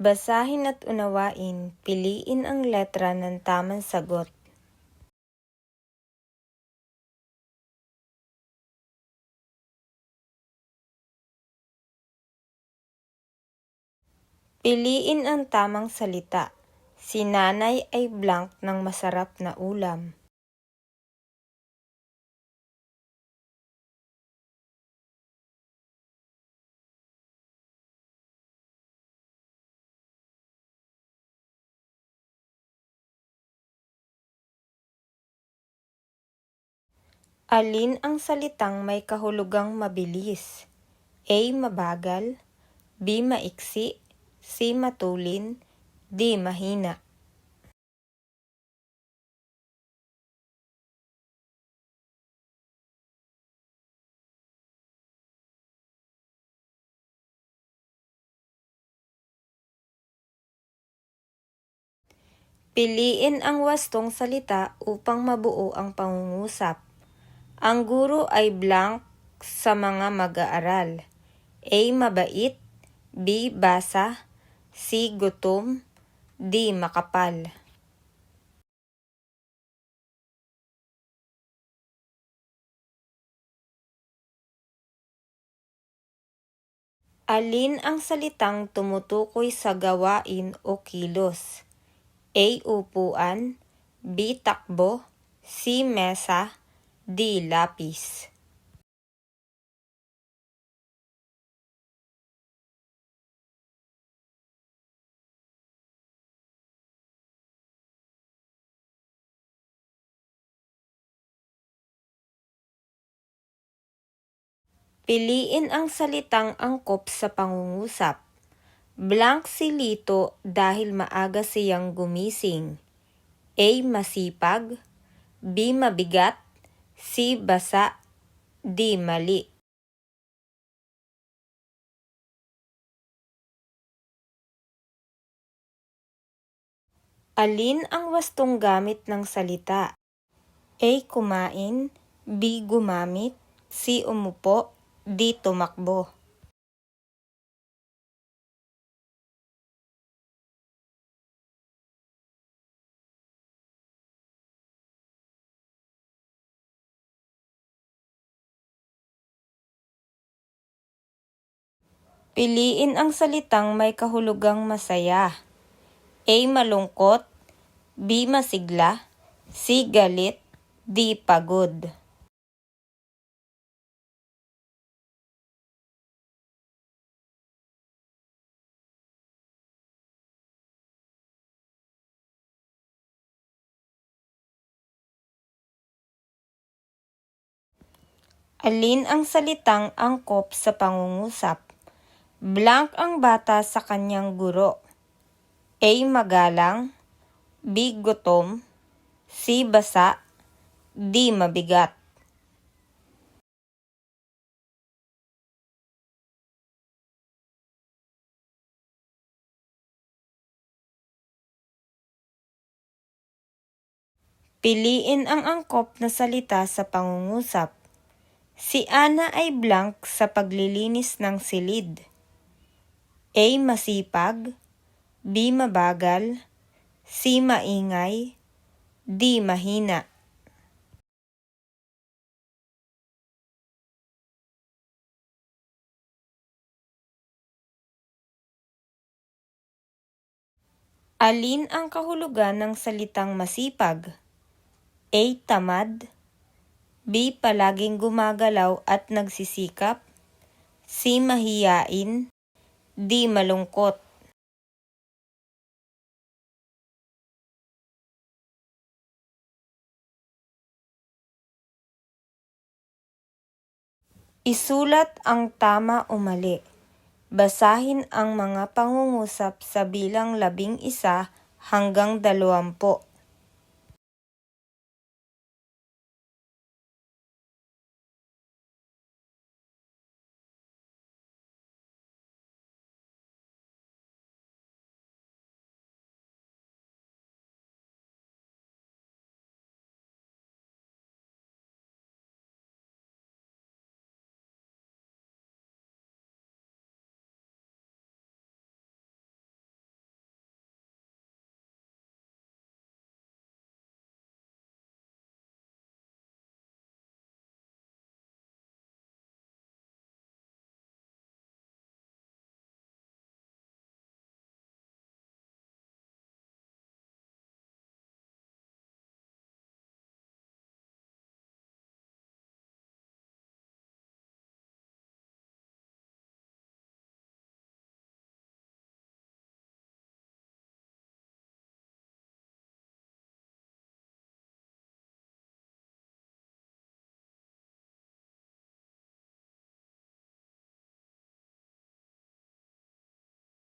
Basahin at unawain, piliin ang letra ng tamang sagot. Piliin ang tamang salita. Si nanay ay blank ng masarap na ulam. Alin ang salitang may kahulugang mabilis? A. Mabagal, B. Maiksi, C. Matulin, D. Mahina. Piliin ang wastong salita upang mabuo ang pangungusap. Ang guro ay blank sa mga mag-aaral. A. Mabait, B. Basa, C. Gutom, D. Makapal. Alin ang salitang tumutukoy sa gawain o kilos? A. Upuan, B. Takbo, C. Mesa, D. Lapis. Piliin ang salitang angkop sa pangungusap. Blank si Lito dahil maaga siyang gumising. A. Masipag, B. Mabigat, C. Basa, D. Mali. Alin ang wastong gamit ng salita? A. Kumain, B. Gumamit, C. Umupo, D. Tumakbo. Piliin ang salitang may kahulugang masaya. A. Malungkot, B. Masigla, C. Galit, D. Pagod. Alin ang salitang angkop sa pangungusap? Blank ang bata sa kanyang guro. A. Magalang, B. Gutom, C. Basa, D. Mabigat. Piliin ang angkop na salita sa pangungusap. Si Ana ay blank sa paglilinis ng silid. A. Masipag, B. Mabagal, C. Maingay, D. Mahina. Alin ang kahulugan ng salitang masipag? A. Tamad, B. Palaging gumagalaw at nagsisikap, C. Mahiyain, D. Malungkot. Isulat ang tama o mali. Basahin ang mga pangungusap sa bilang 11 hanggang 20.